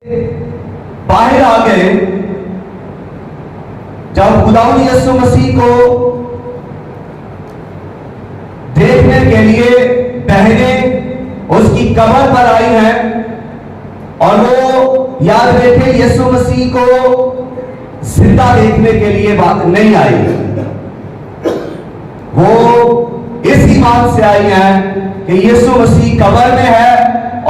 باہر آ گئے. جب خداوند یسوع مسیح کو دیکھنے کے لیے بہنیں اس کی قبر پر آئی ہیں اور وہ یاد رکھے یسوع مسیح کو زندہ دیکھنے کے لیے بات نہیں آئی. وہ اسی بات سے آئی ہیں کہ یسوع مسیح قبر میں ہے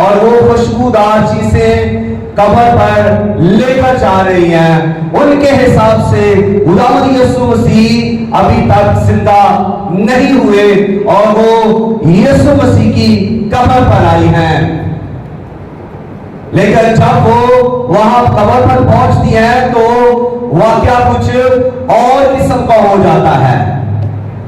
اور وہ خوشبودار چیزیں قبر پر لے کر جا رہی ہیں. ان کے حساب سے خداوند یسوع مسیح ابھی تک زندہ نہیں ہوئے اور وہ یسوع مسیح کی قبر پر آئی ہیں. لیکن جب وہ وہاں قبر پر پہنچتی ہیں تو واقعہ کچھ اور قسم کا ہو جاتا ہے.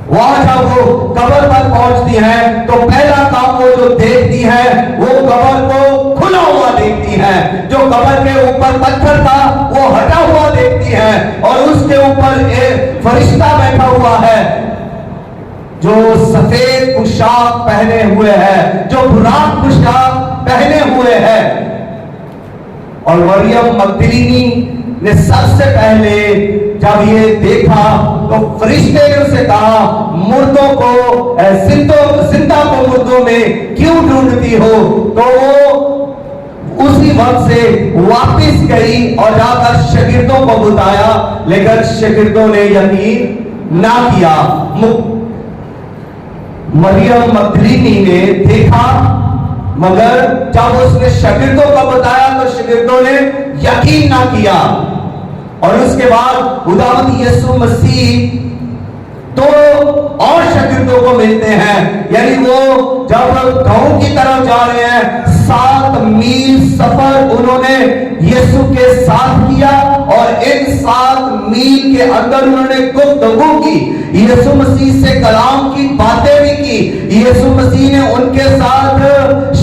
وہاں جب وہ قبر پر پہنچتی ہیں تو پہلا کام وہ جو دیکھتی ہے وہ قبر کو کھلا ہوا دیکھتی ہے. جو قبر کے اوپر پتھر تھا وہ ہٹا ہوا دیکھتی ہے اور اس کے اوپر ایک فرشتہ بیٹھا ہوا ہے جو سفید پوشاک پہنے ہوئے ہے, جو براق پوشاک پہنے ہوئے ہے. اور مریم مگدلینی نے سب سے پہلے جب یہ دیکھا تو فرشتے نے اسے کہا مردوں کو زندہ کو مردوں میں کیوں ڈھونڈتی ہو. تو وہ اسی وقت سے واپس گئی اور جا کر شاگردوں کو بتایا, لیکن شاگردوں نے یقین نہ کیا. مریم مگدلینی نے دیکھا مگر جب اس نے شاگردوں کو بتایا تو شاگردوں نے یقین نہ کیا. اور اس کے بعد خداوند یسوع مسیح تو اور شاگردوں کو ملتے ہیں. یعنی وہ جب گاؤں کی طرف جا رہے ہیں 7 میل سفر انہوں نے یسوع کے ساتھ کیا اور ان 7 میل کے اندر انہوں نے گفتگو کی, یسوع مسیح سے کلام کی باتیں بھی کی. یسوع مسیح نے ان کے ساتھ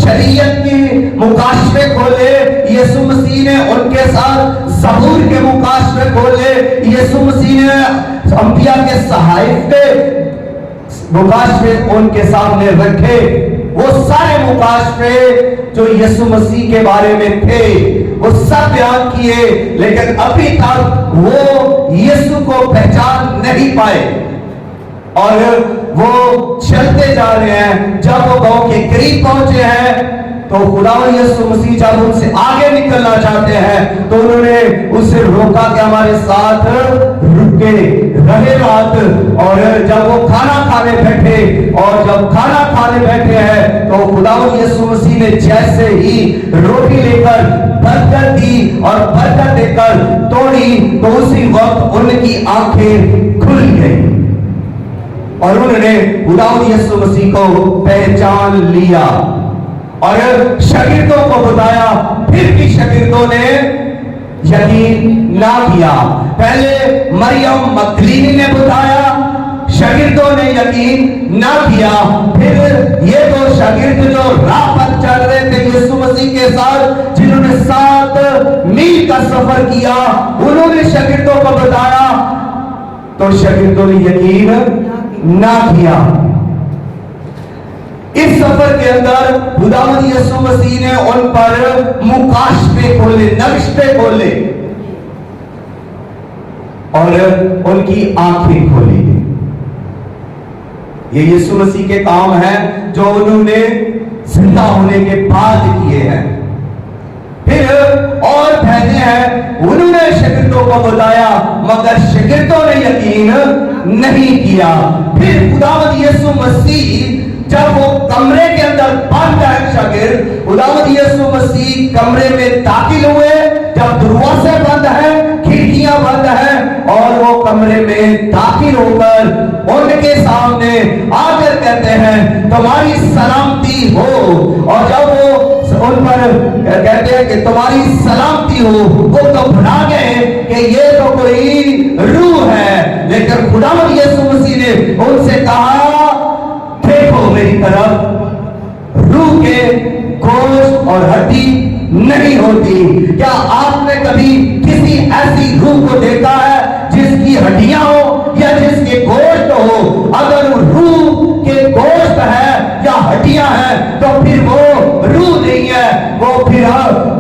شریعت کی مکاشفے کھولے, یسوع مسیح نے ان کے ساتھ زبور کے مکاشفے کھولے, یسوع مسیح نے انبیاء کے صحائف کے مکاشفے ان کے سامنے رکھے. وہ سارے مکاشفے جو یسوع مسیح کے بارے میں تھے وہ سب بیان کیے, لیکن ابھی تک وہ یسوع کو پہچان نہیں پائے اور وہ چلتے جا رہے ہیں. جب وہ گاؤں کے قریب پہنچے ہیں تو خداوند یسوع مسیح جب ان سے آگے نکلنا چاہتے ہیں تو انہوں نے اسے روکا کہ ہمارے ساتھ رکے رہے رات. اور جب وہ کھانا کھانے بیٹھے اور جب کھانا کھانے بیٹھے ہیں تو خداوند یسوع مسیح نے جیسے ہی روٹی لے کر برکت دی اور برکت دے کر توڑی تو اسی وقت ان کی آنکھیں کھل گئی اور انہوں نے خداوند یسوع مسیح کو پہچان لیا اور شاگردوں کو بتایا. پھر بھی شاگردوں نے یقین نہ کیا. پہلے مریم مگدلینی نے بتایا, شاگردوں نے یقین نہ کیا. پھر یہ دو شاگرد جو راہ پر چل رہے تھے یسوع مسیح کے ساتھ, جنہوں نے 7 میل کا سفر کیا, انہوں نے شاگردوں کو بتایا تو شاگردوں نے یقین نہ کیا. اس سفر کے اندر خداوند یسوع مسیح نے ان پر مکاشفے کھولے, نقشے کھولے اور ان کی آنکھیں کھولی. یہ یسوع مسیح کے کام ہیں جو انہوں نے زندہ ہونے کے بعد کیے ہیں. پھر اور بہنیں ہیں, انہوں نے شاگردوں کو بتایا مگر شاگردوں نے یقین نہیں کیا. پھر خداوند یسوع مسیح جب وہ کمرے کے اندر بند ہے, شاگرد خداوند یسوع مسیح کمرے میں داخل ہوئے جب دروازے بند ہیں, کھڑکیاں بند ہیں اور وہ کمرے میں داخل ہو کر ان کے سامنے آ کر کہتے ہیں تمہاری سلامتی ہو. اور جب وہ ان پر کہتے ہیں کہ تمہاری سلامتی ہو, وہ گھبرا گئے کہ یہ تو کوئی روح ہے. لیکن خداوند یسوع مسیح نے ان سے کہا دیکھو میری طرف, روح کے گوشت اور ہڈی نہیں ہوتی. کیا آپ نے کبھی کسی ایسی روح کو دیکھا ہے جس کی ہڈیاں ہو یا جس کے گوشت ہو؟ اگر روح کے گوشت ہے یا ہڈیاں ہیں تو پھر وہ روح نہیں ہے, وہ پھر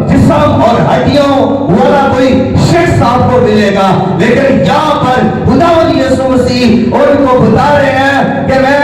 جسم اور ہڈیوں ملے گا. لیکن یہاں پر خداوند یسوع مسیح ان کو بتا رہے ہیں کہ میں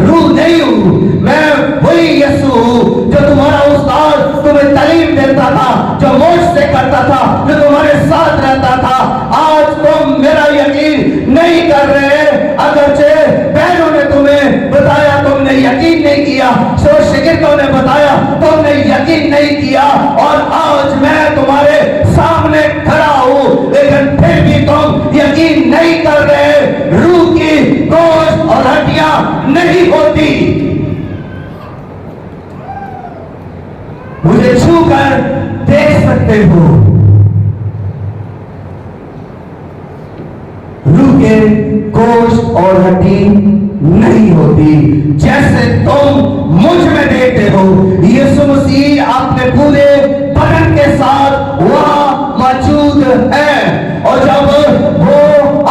روح نہیں ہوں, میں وہی یسوع ہوں جو تمہارا استاد تمہیں تعلیم دیتا تھا, جو معجزے کرتا تھا, جو تمہارے ساتھ رہتا تھا. آج تم میرا یقین نہیں کر رہے, اگرچہ بہنوں نے تمہیں بتایا تم نے یقین نہیں کیا, شاگردوں نے بتایا تم نے یقین نہیں کیا, اور آج میں تمہارے سامنے کھڑا ہوں لیکن پھر بھی تم یقین نہیں کر رہے. روح کی گوشت اور ہڈیاں نہیں ہوتی. مجھے چھو کر دیکھ سکتے ہو, روح کے گوشت اور ہڈی نہیں ہوتی. جیسے تم مجھ میں دیکھتے ہو, یسوع مسیح اپنے پورے بدن کے ساتھ وہاں موجود ہے, اور جب وہ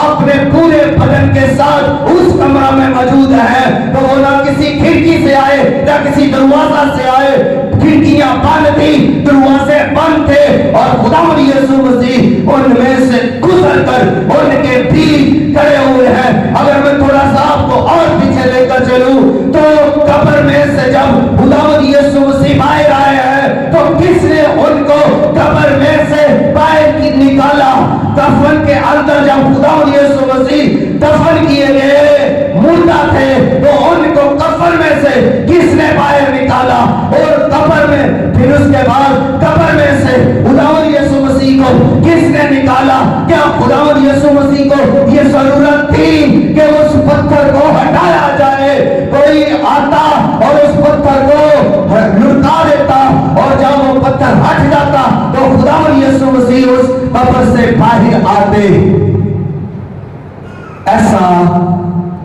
اپنے پورے بدن کے ساتھ اس کمرہ میں موجود ہے تو وہ نہ کسی کھڑکی سے آئے نہ کسی دروازہ سے آئے. کھڑکیاں بند تھی, دروازے بند تھے, اور خداوند یسوع مسیح ان میں سے گزر کر ان کے بیچ کھڑے ہوئے ہیں. اگر میں تھوڑا سا آپ کو اور پیچھے لے کر چلوں تو قبر میں سے جب خداوند یسوع مسیح باہر آئے ہیں تو کس نے ان کو قبر میں سے باہر نکالا؟ دفن کے اندر جب خداوند یسوع مسیح دفن کیے گئے مردہ تھے تو ان کو قبر میں سے کس نے باہر نکالا؟ اور قبر میں پھر اس کے بعد قبر میں سے خداوند یسوع مسیح کو کس نے نکالا؟ کیا خداوند یسوع مسیح کو یہ ضرورت تھی کہ اس پتھر کو ہٹایا جائے؟ کوئی آتا اور اس پتھر کو لٹا دیتا, اور جب وہ پتھر ہٹ جاتا تو خداوند یسوع مسیح اس قبر سے باہر آتے. ایسا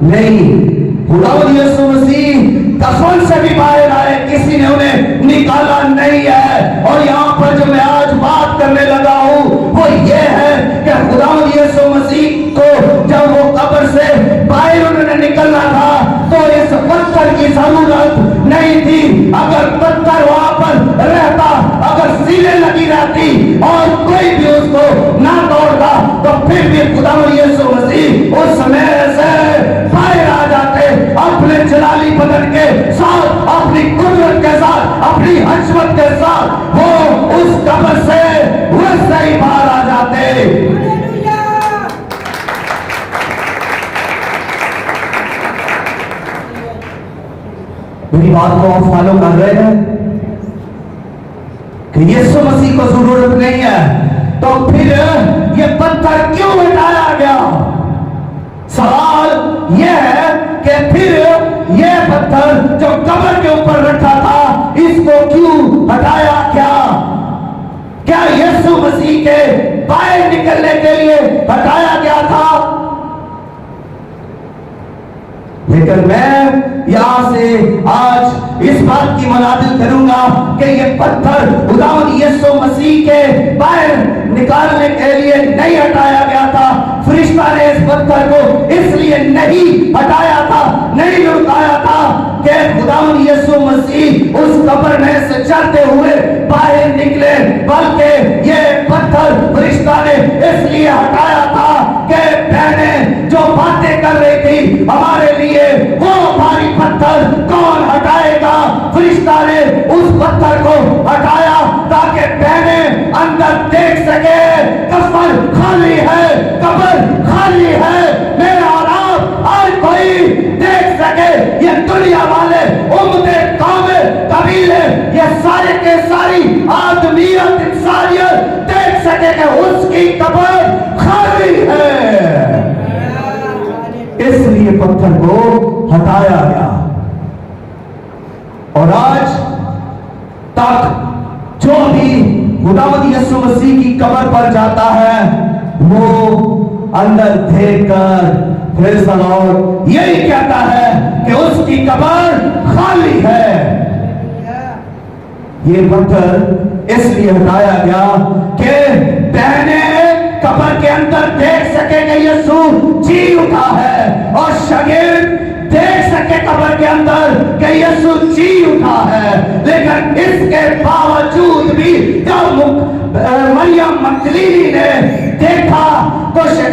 نہیں, خداوند یسوع مسیح دفن سے بھی باہر آئے, کسی نے انہیں نکالا نہیں ہے. اور یہاں پر جو میں آج بات کرنے لگا ہوں وہ یہ ہے کہ خداوند یسوع مسیح کو جب وہ قبر سے باہر انہوں نے نکلنا تھا تو اس پتھر کی ضرورت نہیں تھی. اگر پتھر وہاں پر رہتا, اگر سیلیں لگی رہتی اور کوئی بھی اس کو نہ توڑتا تو پھر بھی خداوند یسوع مسیح اس میں سے باہر آ جاتے اپنے جلالی بدن کے ساتھ, اپنی قدرت کے ساتھ, اپنی عظمت کے ساتھ. وہ اس قبر سے ویسے ہی باہر آ جاتے. میری بات کو آپ فالو کر رہے ہیں کہ یسوع مسیح کو ضرورت نہیں ہے تو پھر یہ پتھر کیوں ہٹایا گیا؟ سوال یہ ہے کہ پھر یہ پتھر جو قبر کے اوپر رکھا تھا اس کو کیوں ہٹایا؟ کیا یسوع مسیح کے باہر نکلنے کے لیے ہٹایا گیا تھا؟ لیکن میں یہاں سے آج اس بات کی منادل کروں گا کہ یہ پتھر خداوند یسوع مسیح کے باہر نکالنے کے لیے نہیں ہٹایا گیا تھا. فرشتہ نے اس پتھر کو اس لیے نہیں ہٹایا تھا, نہیں لٹکایا تھا کہ خداوند یسوع مسیح اس قبر میں سے چلتے ہوئے باہر نکلے, بلکہ یہ پتھر فرشتہ نے اس لیے ہٹایا تھا کہ بہنیں جو باتیں کر رہی تھی ہمارے لیے وہ بھاری پتھر کون ہٹائے گا. فرشتہ نے اس پتھر کو ہٹایا تاکہ بہنیں اندر دیکھ سکے قبر خالی ہے, قبر خالی ہے. میرا اور آپ آج کوئی دیکھ سکے, یہ دنیا والے امتیں, قومیں, قبیلے, یہ سارے کے ساری آدمیت, انسانیت دیکھ سکے کہ اس کی قبر خالی ہے. اس لیے پتھر کو ہٹایا گیا. اور آج تک جو بھی خداوند یسوع مسیح کی قبر پر جاتا ہے وہ اندر دیکھ کر پھر سلام یہی کہتا ہے کہ اس کی قبر خالی ہے. یہ پتھر اس لیے ہٹایا گیا کہ بہنیں قبر کے اندر دیکھ سکے کہ یسوع جی اٹھا ہے, اور شاگرد دیکھ سکے قبر کے اندر کہ یسوع جی اٹھا ہے. لیکن اس کے باوجود بھی جب مریم مگدلینی نے دیکھا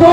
2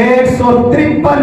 153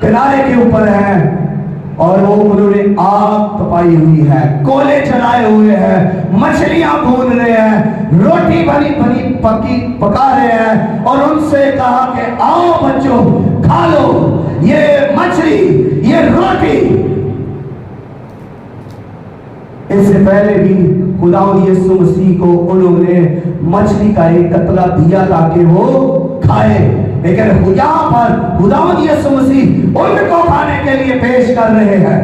کنارے کے اوپر ہیں اور وہ انہوں نے آگ تپائی ہوئی ہے، کولے جلائے ہوئے ہیں، مچھلیاں بھون رہے ہیں، روٹی بنی بنی پکا رہے ہیں، اور ان سے کہا کہ آؤ بچوں کھا لو یہ مچھلی یہ روٹی۔ اس سے پہلے بھی خداوند یسوع مسیح کو انہوں نے مچھلی کا ایک قطرہ دیا تاکہ وہ کھائے، لیکن یہاں پر خداوند یسوع مسیح ان کو کھانے کے لیے پیش کر رہے ہیں۔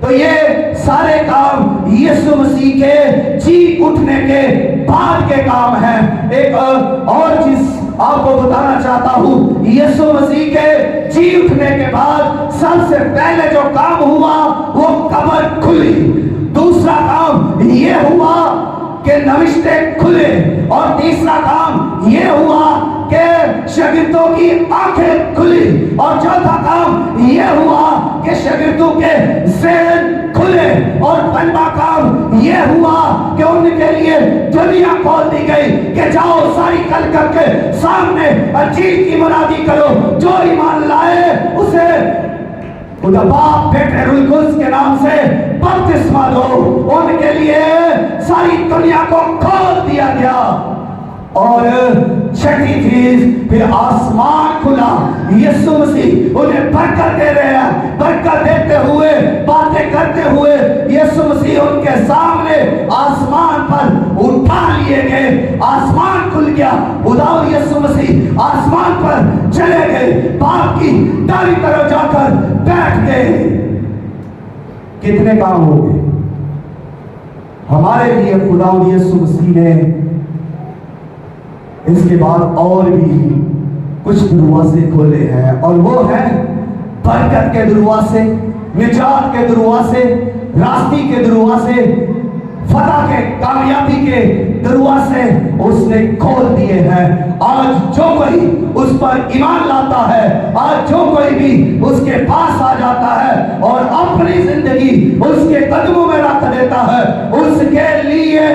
تو یہ سارے کام یسوع مسیح کے جی اٹھنے کے بعد کے کام ہیں۔ ایک اور چیز آپ کو بتانا چاہتا ہوں، یسوع مسیح کے جی اٹھنے کے بعد سب سے پہلے جو کام ہوا وہ قبر کھلی، دوسرا کام یہ ہوا کہ نوشتیں کھلے، اور تیسرا کام یہ ہوا کہ شاگردوں کی آنکھیں کھلی، اور چوتھا کام یہ ہوا کہ شاگردوں کے ذہن کھلے، اور پنجواں کام یہ ہوا کہ ان کے لیے دنیا کھول دی گئی کہ جاؤ ساری کل کر کے سامنے انجیل کی منادی کرو، جو ایمان لائے اسے خدا باپ بیٹے روح القدس کے نام سے بپتسمہ دو۔ ان کے لیے ساری دنیا کو کھول دیا گیا۔ اور چھٹی چیز پھر آسمان کھلا، یسوع مسیح انہیں برکت دے رہے ہیں، برکت دیتے ہوئے باتیں کرتے ہوئے یسوع مسیح ان کے سامنے آسمان پر اٹھا لیے گئے، آسمان کھل گیا، خدا یسوع مسیح آسمان پر چلے گئے، باپ کی دائیں طرف جا کر بیٹھ گئے۔ کتنے کام ہو گئے ہمارے لیے خدا یسوع مسیح نے۔ اس کے بعد اور بھی کچھ دروازے کھولے ہیں، اور وہ ہیں برکت کے دروازے، نجات کے دروازے، راستی کے دروازے، فتح کے کامیابی کے دروازے اس نے کھول دیے ہیں۔ آج جو کوئی اس پر ایمان لاتا ہے، آج جو کوئی بھی اس کے پاس آ جاتا ہے اور اپنی زندگی اس کے قدموں میں رکھ دیتا ہے، اس کے لیے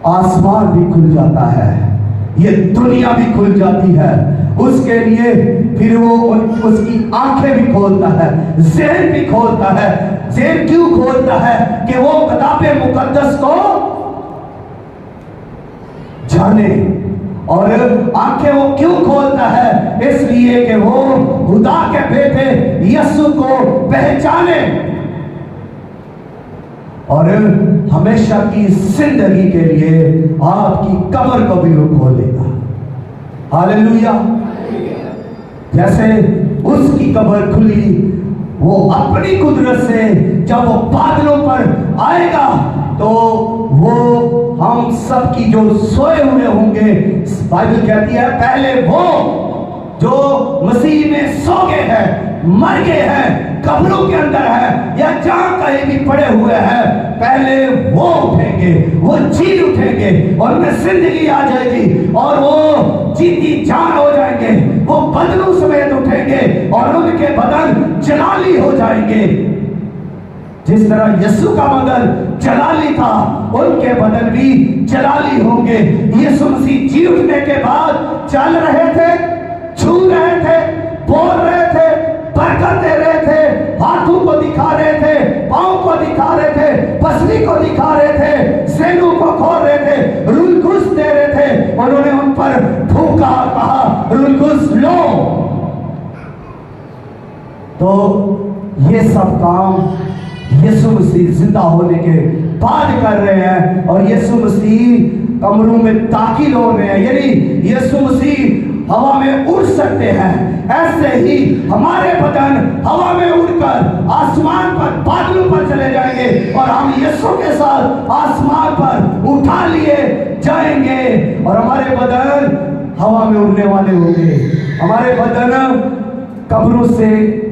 آسمان بھی کھل جاتا ہے، یہ دنیا بھی کھل جاتی ہے اس کے لیے۔ پھر وہ اس کی آنکھیں بھی کھولتا ہے، ذہن بھی کھولتا ہے۔ ذہن کیوں کھولتا ہے؟ کہ وہ کتاب مقدس کو جانے، اور آنکھیں وہ کیوں کھولتا ہے؟ اس لیے کہ وہ خدا کے بیٹے یسوع کو پہچانے، اور ہمیشہ کی زندگی کے لیے آپ کی قبر کو بھی وہ کھولے گا۔ ہاللیلویہ۔ جیسے اس کی قبر کھلی، وہ اپنی قدرت سے جب وہ بادلوں پر آئے گا تو وہ ہم سب کی جو سوئے ہوئے ہوں گے، بائبل کہتی ہے پہلے وہ جو مسیح میں سو گئے ہیں، مر گئے ہیں، قبروں کے اندر ہے یا جہاں کہیں بھی پڑے ہوئے ہیں، پہلے وہ اٹھیں گے، وہ جی اٹھیں گے، اور ان میں زندگی آ جائے گی، اور وہ جیتی جان ہو جائیں گے، وہ بدنوں سمیت اٹھیں گے، اور ان کے بدن جلالی ہو جائیں گے۔ جس طرح یسوع کا بدن جلالی تھا، ان کے بدن بھی جلالی ہوں گے۔ یسوع مسیح جی اٹھنے کے بعد چل رہے تھے، چھو رہے تھے، بول رہے تھے، برکت دے رہے تھے، ہاتھوں کو دکھا رہے تھے، پاؤں کو دکھا رہے تھے، پسلی کو دکھا رہے تھے، سینوں کو کھول رہے تھے، روح القدس دے رہے تھے، انہوں نے ان پر پھونکا، کہا روح القدس لو۔ تو یہ سب کام یسوع مسیح زندہ ہونے کے بعد کر رہے ہیں، اور یسوع مسیح کمروں میں داخل ہو رہے ہیں، یعنی یسوع مسیح ہوا میں اڑ سکتے ہیں۔ ایسے ہی ہمارے بدن ہوا میں اڑ کر آسمان پر بادلوں پر چلے جائیں گے، اور ہم یسوع کے ساتھ آسمان پر اٹھا لیے جائیں گے، اور ہمارے بدن ہوا میں اڑنے والے ہوں گے، ہمارے بدن قبروں سے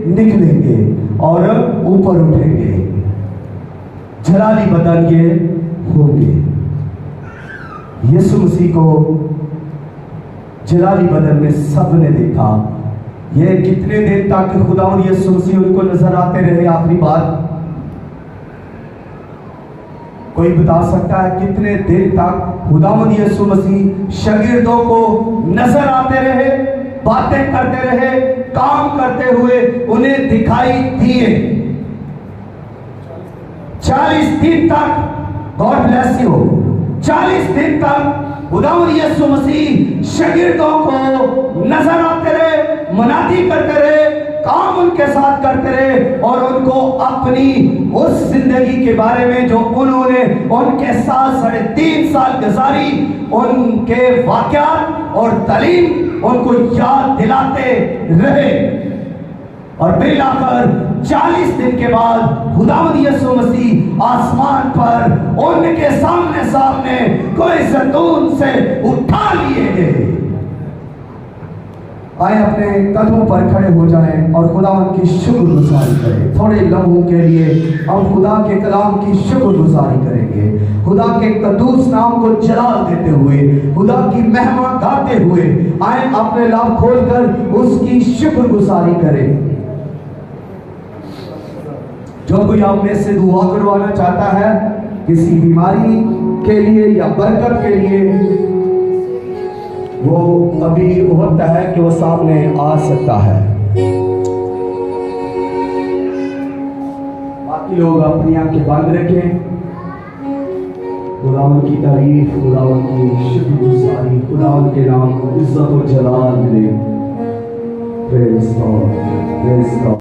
نکلیں گے اور اوپر اٹھیں گے، جلالی بدن یہ ہوں گے۔ یسوع مسیح کو جلالی بدن میں سب نے دیکھا۔ یہ کتنے دیر تک خداوند یسوع مسیح ان کو نظر آتے رہے؟ آخری بات کوئی بتا سکتا ہے کتنے دیر تک خداوند یسوع مسیح شاگردوں کو نظر آتے رہے؟ باتیں کرتے رہے, کام کرتے ہوئے انہیں دکھائی دیے. 40 دن تک, گاڈ بلیس یو, 40 دن تک خداوند یسوع مسیح شاگردوں کو نظر آتے رہے, منادی کرتے رہے, کام ان کے ساتھ کرتے رہے, اور ان کو اپنی اس زندگی کے بارے میں جو انہوں نے ان کے ساتھ 3.5 سال گزاری, ان کے واقعات اور تعلیم ان کو یاد دلاتے رہے. اور بالآخر 40 دن کے بعد خداوند یسوع مسیح آسمان پر ان کے سامنے کوہ زیتون سے اٹھا لیے گئے. آئے اپنے قدموں پر کھڑے ہو جائیں اور خداوند کی شکر گزاری کریں. تھوڑے لمحوں کے لیے ہم خدا کے کلام کی شکر گزاری کریں گے, خدا کے قدوس نام کو جلال دیتے ہوئے, خدا کی مہما گاتے ہوئے. آئیں اپنے لب کھول کر اس کی شکر گزاری کریں. جو کوئی آپ میں سے دعا کروانا چاہتا ہے کسی بیماری کے لیے یا برکت کے لیے, وہ ابھی وقت ہے کہ وہ سامنے آ سکتا ہے. باقی لوگ اپنی آنکھیں بند رکھیں. خداوند کی تعریف, خداوند کی شکر گزاری, خداوند کے نام کو عزت و جلال ملے. پریز گاڈ, پریز گاڈ.